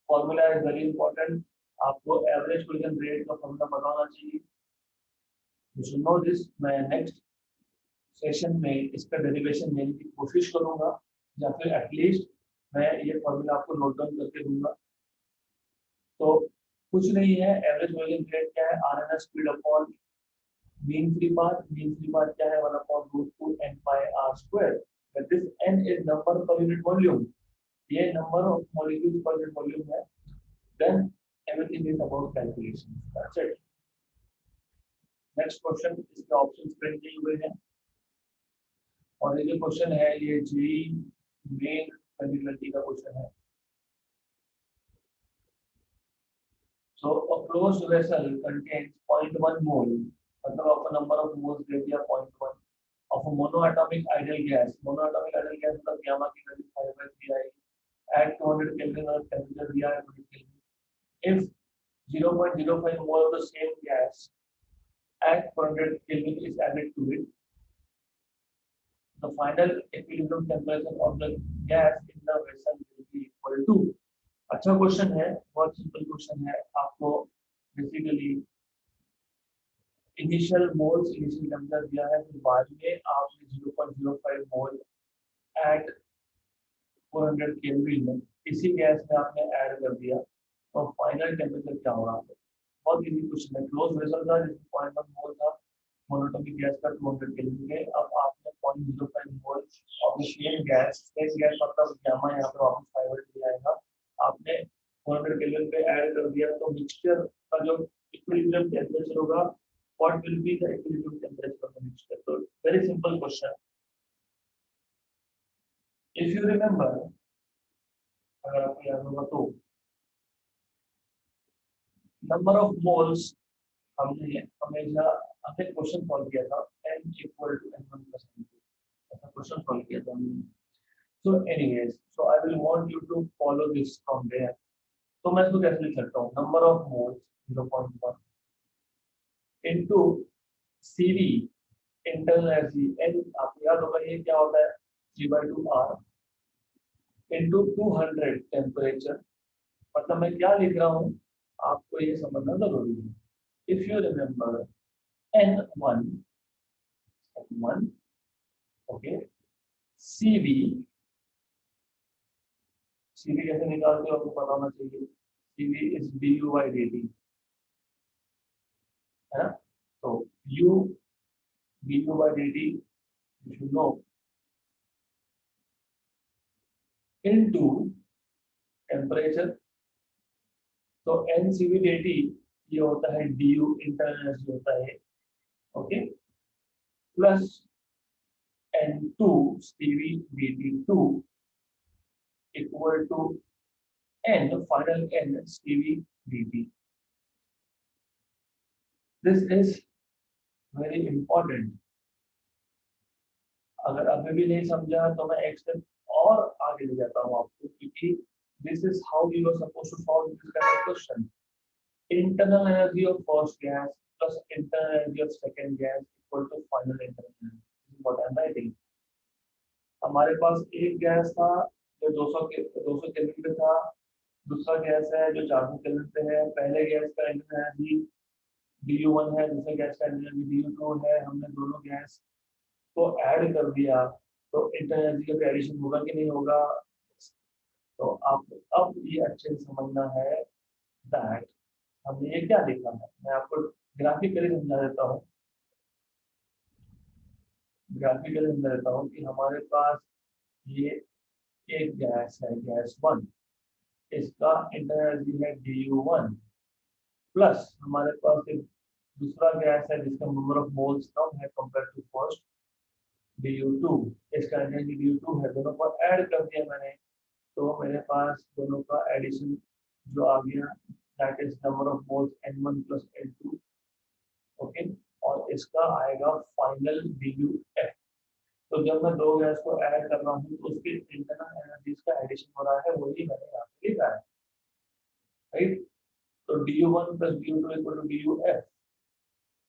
फॉर्मूला इज वेरी इंपॉर्टेंट, आपको एवरेज कोलिजन रेट का फॉर्मूला पता होना चाहिए, यू शुड नो दिस। मैं नेक्स्ट सेशन में इसका डेरिवेशन लेने की कोशिश करूंगा, या फिर एटलीस्ट मैं ये फॉर्मूला आपको नोट डाउन करके दूंगा। तो कुछ नहीं है, एवरेज कोलिजन रेट क्या है, RNS speed upon mean free path क्या है 1/√2 n pi r square, that is n is number per unit volume, ये number of molecules per unit volume है, then everything is about calculation, that's it. Next question, इसके options print किए हुए हैं, और ये जो क्वेश्चन है ये जी मेन 2020 का क्वेश्चन है। सो अ क्लोज्ड वेसल कंटेन्स 0.1 मोल, मतलब आपका नंबर ऑफ मोल्स दे दिया 0.1 of a monoatomic ideal gas, monoatomic ideal gas मतलब gamma की वैल्यू 5/3 आएगी at 200 Kelvin और temperature दिया है 20 Kelvin, if 0.05 mole of the same gas at 400 Kelvin is added to it, the final equilibrium temperature of the gas in the vessel will be equal to। अच्छा question है, बहुत simple question है, आपको basically initial moles initial temperature दिया है, फिर बाद में आपने 0.05 मोल एट 400 केल्विन इसी गैस में आपने ऐड कर दिया, तो फाइनल टेम्परेचर क्या होगा। बहुत इजी क्वेश्चन है, क्लोज वेसल था जिसमें 0.1 मोल था मोनोटोमिक गैस का 200 केल्विन में, अब आपने 0.05 mole of the same gas मतलब गामा यहाँ पर वापस 5 आएगा, आपने 400 केल्विन पे ऐड कर दिया, तो मिक्सचर का जो इक्विलिब्रियम टेम्परेचर होगा, what will be the equilibrium temperature of the mixture? So very simple question. If you remember, अगर आपको याद होगा तो नंबर ऑफ मोल्स हमने हमेशा अपने क्वेश्चन सॉल्व किया था n equal to n1 plus n2, ऐसा क्वेश्चन सॉल्व किया था हमने। So anyways, so I will want you to follow this from there. तो मैं इसको कैसे लिख सकता हूँ, number of moles 0.1 into CV internal energy n, आपको याद होगा ये क्या होता है G/2R into 200 टेम्परेचर, मतलब मैं क्या लिख रहा हूँ आपको ये समझना जरूरी है। If you remember N1 okay, CV कैसे निकालते हो आपको पता होना चाहिए, CV इज du/dt, है ना, तो u du/dt you should know into temperature, तो NCV/dt ये होता है du इंटरनल एनर्जी होता है, okay, plus N2 CV/dt2 equal to n final n CV dt. This is very important. अगर अभी भी नहीं समझा तो मैं एक स्टेप और आगे ले जाता हूँ आपको, क्योंकि this is how you are suppose to solve this kind of question. Internal energy of first gas plus internal energy of second gas equal to final internal energy. What I am writing. हमारे पास एक gas था जो 200 kelvin पे था. दूसरा gas है जो 400 केल्विन पे है. पहले गैस का इंटरनल एनर्जी du1 है, दूसरे गैस का इंटरनल एनर्जी du2 है. हमने दोनों गैस को ऐड कर दिया तो इंटरनल एनर्जी का एडिशन होगा कि नहीं होगा. तो आप अब ये अच्छे से समझना है दैट हमने ये क्या लिखा है. मैं आपको ग्राफिकली समझा देता हूँ. ग्राफिकली समझा देता हूँ कि हमारे पास ये एक गैस है, गैस 1. इसका इंटरनल एनर्जी है du1 प्लस हमारे पास एक दूसरा गैस है जिसका नंबर ऑफ मोल्स कम है कंपेयर टू फर्स्ट du2. इसका एनर्जी du2 है. दोनों को ऐड कर दिया मैंने तो मेरे पास दोनों का एडिशन जो आ गया that is number of moles n1 plus n2. Okay. और इसका आएगा फाइनल duf. तो जब मैं दो गैस को ऐड कर रहा हूँ तो उसके इंटरनल एनर्जीज का एडिशन हो रहा है, वही मैंने यहाँ पे लिखा है. राइट. तो du1 plus du2 equal to duf.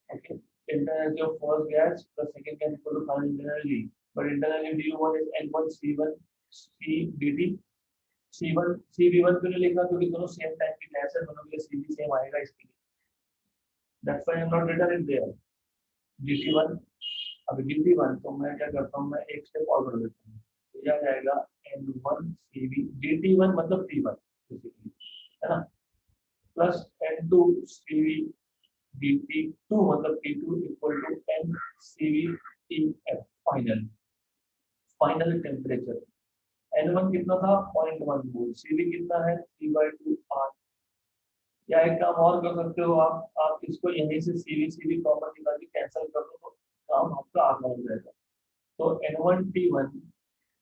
Okay. Internal energy of first gas plus second gas equal to final internal energy. But internal energy du1 is n1 c1 c dt. C1 CV1 क्यों नहीं लिखा, क्योंकि दोनों same type की gas है, दोनों के लिए CV सेम आएगा इसके लिए. That's why I am not written it there dt1. अभी dt1 तो मैं क्या करता हूँ, मैं एक स्टेप और बढ़ देता हूँ. तो यह जाएगा n1 CV dt1 मतलब t1 बेसिकली, है ना, प्लस n2 CV dt2 मतलब t2 equal to n CV tf final. Final temperature n1 कितना था 0.1 मोल. CV कितना है 3/2 R. या एक काम और कर सकते हो आप इसको यहीं से CV CV कॉमन निकाल के कैंसिल कर दो तो काम आपका आसान हो जाएगा. तो n1t1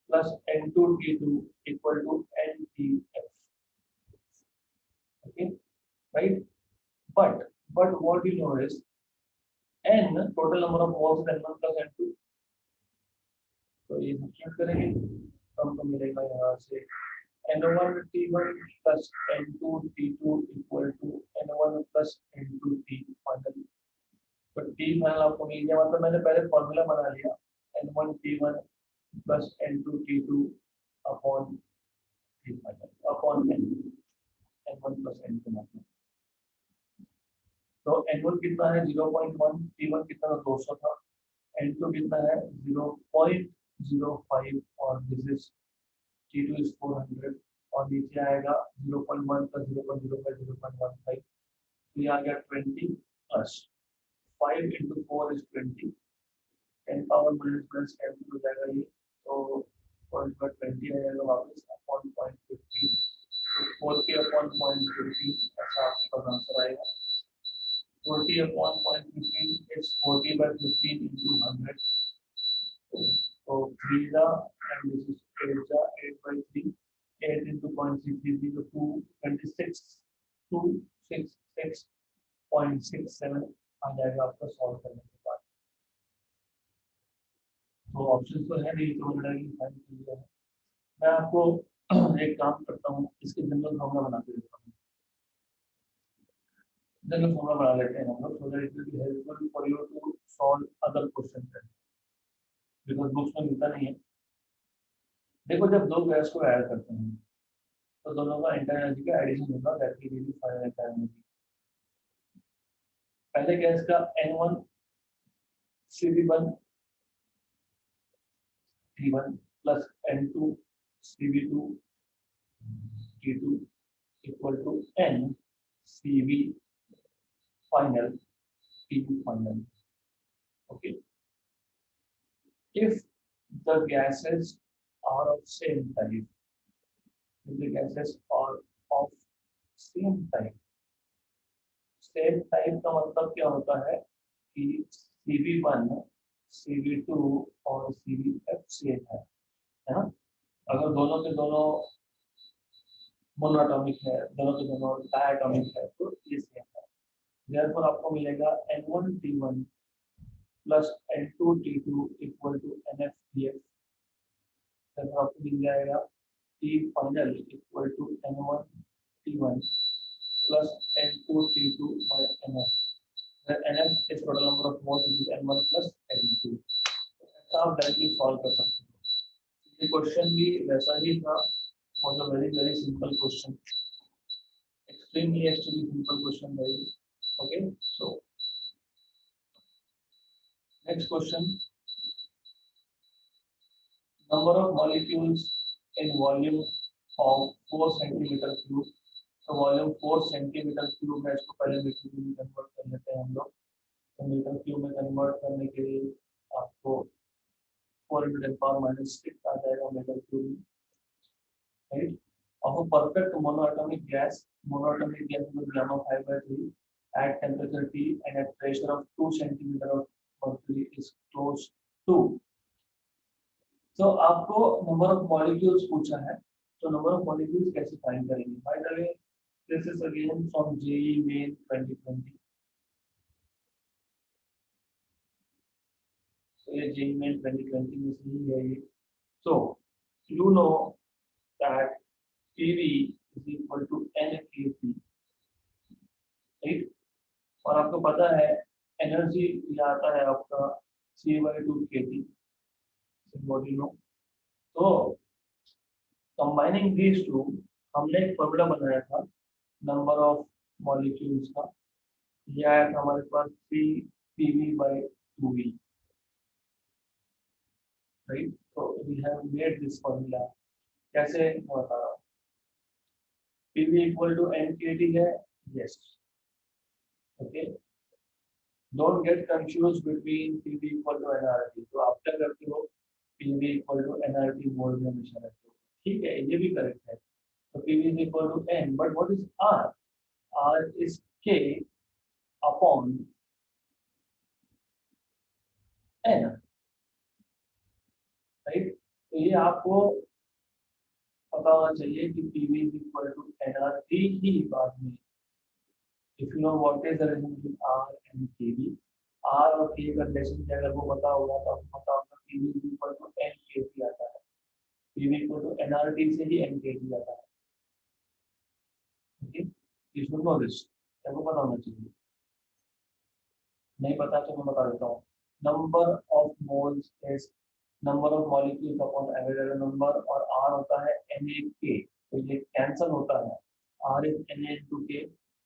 plus n2t2 equal to ntf. Okay. Right. But what you know is n total number of moles n1 plus n2. तो ये सब्स्टिट्यूट करेंगे तो हमको मिलेगा यहाँ से n1t1 plus n2t2 equal to n1 plus n2t final. तो t final आपको मिल गया, मतलब मैंने पहले फॉर्मूला बना लिया n1t1 plus n2t2 upon t final upon n1 plus n2 मतलब. तो n1 कितना है 0.1, t1 कितना था 200 था, n2 कितना है 0.05 और दिस इज t2 इज 400 और नीचे आएगा 0.1 प्लस 0.05 0.15. तो ये आ गया 20 plus 5 into 4 is 20. 10 power minus plus 10 हो जाएगा ये. तो 0.20 आ जाएगा वापस अपॉन 0.15. तो 4 के अपॉन 0.15 ऐसा आपके पास आंसर आएगा. 40 upon 0.15 is 40/15 into 100. So 3 the and this is 8 the 8/3. 8 into 0.6 is 226. 266.67 आ जाएगा आपका सॉल्व करने के बाद. तो ऑप्शन तो है नहीं, तो मैंने फाइंड कर लिया है. मैं आपको एक काम करता हूँ, इसके जनरल फॉर्मूला बना के देता हूँ. जनरल फॉर्मूला बना लेते हैं हम लोग so that it will be helpful for you to solve other questions. Because books में मिलता नहीं है. देखो जब दो गैस को ऐड करते हैं तो दोनों का इंटरनल एनर्जी का एडिशन होगा, that will give you final internal energy. पहले गैस का n1 CV1 T1 plus n2 CV2 T2 equal to n CV final T2 final. Okay. If the gases are of same type, if the gases are of same type, same type का मतलब क्या होता है कि CV1, CV2 और CVF same है ना. अगर दोनों के दोनों मोनोटॉमिक है, दोनों के दोनों डायटॉमिक है, तो ये सेम है। देयरफॉर आपको मिलेगा N1T1 plus N2T2 equal to NF तब आपको मिल जाएगा T final equal to N1T1 plus N2T2 by NF, where NF is total number of moles which is N1 plus N2। ऐसा आप डायरेक्टली सॉल्व कर सकते हो। ये क्वेश्चन भी वैसा ही था, was a very simple question, extremely simple question भाई। Okay, so next question, number of molecules in volume of 4 centimeter cube। तो वॉल्यूम 4 सेंटीमीटर क्यूब है, इसको पहले मीटर में कन्वर्ट कर लेते हैं हम लोग। तो मीटर क्यूब में कन्वर्ट करने के लिए आपको 4 × 10⁻⁶ आ जाएगा meter cube, right. Of a perfect monoatomic gas with gamma 5/3 at temperature T and at pressure of 2 centimeter of mercury is close to। तो आपको नंबर ऑफ मॉलिक्यूल्स पूछा है, तो नंबर ऑफ मॉलिक्यूल्स कैसे फाइंड करेंगे? Bye the way this is again from JEE main 2020। तो ये JEE main 2020 में से ही है ये। So you know that PV is equal to NKT, right. और आपको पता है एनर्जी ये आता है आपका C/2kT सिंबॉडी नो। तो कंबाइनिंग दीज टू हमने एक फॉर्मूला बनाया था नंबर ऑफ मॉलिक्यूल्स का, ये आया था हमारे पास 3PV/2V, राइट। तो we have made this formula. कैसे मैं बता रहा हूँ, PV इक्वल टू NKT है, yes, okay. Don't get confuse between PV equal to NRT। तो आप क्या करते हो, PV equal to NRT mode में हमेशा रखते हो, ठीक है, ये भी करेक्ट है। तो PV is equal to N, but what is R? R is K upon N, right. तो ये आपको पता होना चाहिए कि PV is equal to NRT ही बाद में। If you know what is the relation between R and KV, R और K का रिलेशन अगर वो पता होगा तो आपको पता होगा PV is equal to NKT आता है, PV equal to NRT से ही NKT आता है, okay. You should know this, आपको पता होना चाहिए। नहीं पता तो मैं बता देता हूँ। Number of moles is number of molecules upon Avogadro number, और R होता है Na(K), तो ये कैंसिल होता है, R इज Na(K),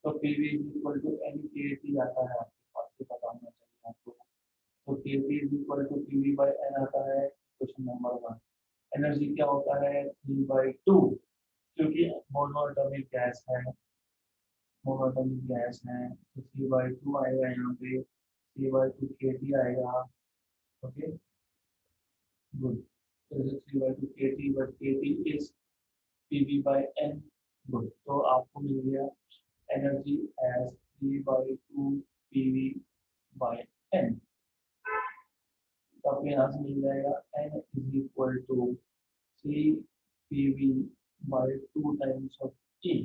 तो PV is equal to NKT आता है, आपके पास ये पता होना चाहिए आपको। तो KP is equal to PV/N आता है, क्वेश्चन नंबर 1। एनर्जी क्या होता है, 3/2, क्योंकि मोनोएटॉमिक गैस है, मोनोएटॉमिक गैस है, तो 3/2 आएगा यहाँ पे, 3/2 kT आएगा, ओके, गुड। तो 3/2 kT, but kT is PV/N, good. तो आपको मिल गया एनर्जी एज 3/2 PV/N। तो आपको यहाँ से मिल जाएगा N is equal to 3PV/2 times of E।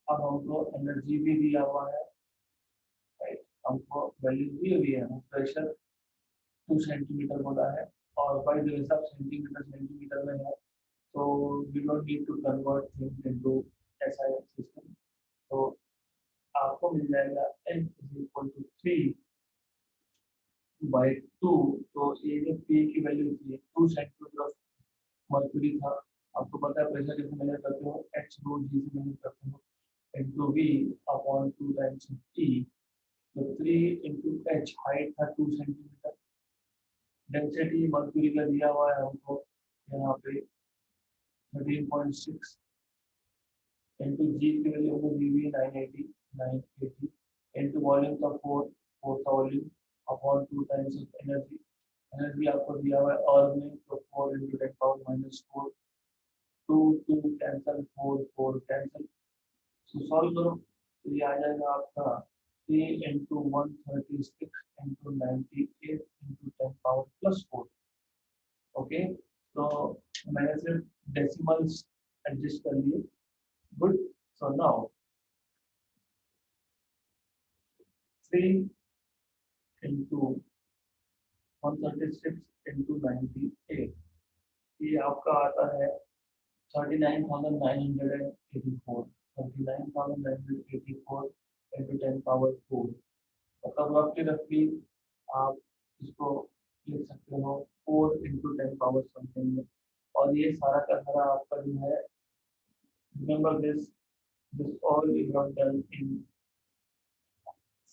अब हमको एनर्जी भी दिया हुआ है, राइट, हमको वैल्यू दी हुई है, प्रेशर 2 सेंटीमीटर बोला है, और बाई द सब सेंटीमीटर में है, तो we don't need to convert things into SI system. तो आपको मिल जाएगा N इज इक्वल टू 3/2। तो ये जो P की वैल्यू थी 2 सेंटीमीटर ऑफ मर्क्यूरी था, आपको पता है प्रेशर किसे मेजर करते हो, H/G से मेजर करते हो, into V upon 2 times T। तो 3 into H हाइट था 2 सेंटीमीटर, डेंसिटी मर्क्यूरी का दिया हुआ है हमको यहाँ पे 13.6, into G की वैल्यू हमको दी हुई 980 into वॉल्यूम का 4 का volume upon 2 times of energy. Energy आपको दिया हुआ है और में, तो 4 into 10⁻⁻⁴, 2 कैंसिल, 4 कैंसिल, तो सॉल्व करो तो ये आ जाएगा आपका 3 into 136 into 98 into 10⁻+4, ओके। तो मैंने सिर्फ डेसिमल्स एडजस्ट कर लिए, Good. So now 3 into 136 into 98, ये आपका आता है 39,984, 39,984 into 10 power 4, मतलब रफली आप इसको लिख सकते हो 4 into 10 power समथिंग में। और ये सारा का सारा आपका जो है, remember this all you have done in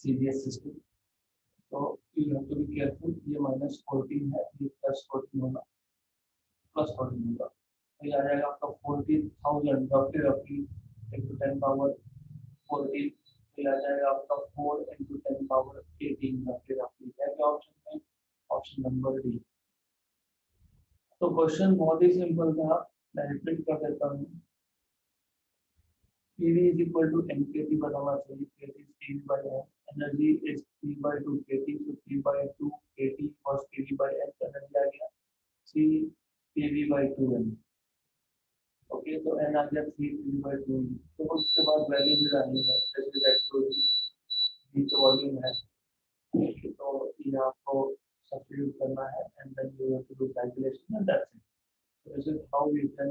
CBS system, तो you have to be careful. ये -14 है, ये +14 होगा, +14 होगा, तो ये आ जाएगा आपका 40,000 रफली इंटू 10 power 14, तो ये आ जाएगा आपका 4 इंटू 10 power 18 रफली। है क्या ऑप्शन में? Option number D. तो क्वेश्चन बहुत ही सिंपल था, मैं रिपीट कर देता हूँ। PV is equal to NKT बताना चाहिए, KT is PV by N, energy is P/2 KT, so P/2 KT was PV by N, energy आ गया 3 PV by 2N। ओके, तो N आ गया 3 PV by 2N। तो उसके बाद वैल्यू भी डालनी है, जैसे दैट बीच वॉल्यूम है, तो ये आपको सब्स्टिट्यूट करना है and then you have to do calculation and that's it. So this is how we can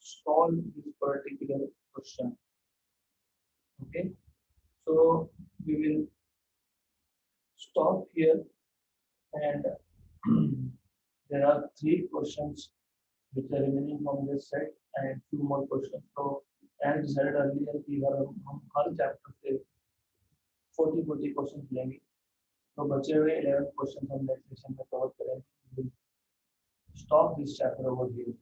solve this particular question. Okay, so we will stop here, and there are 3 questions which are remaining from this set and 2 more questions. So as decided earlier कि हम हर chapter से 40 question लेंगे, तो बचे हुए 11 question हम next session में cover करेंगे। Stop this chapter over here.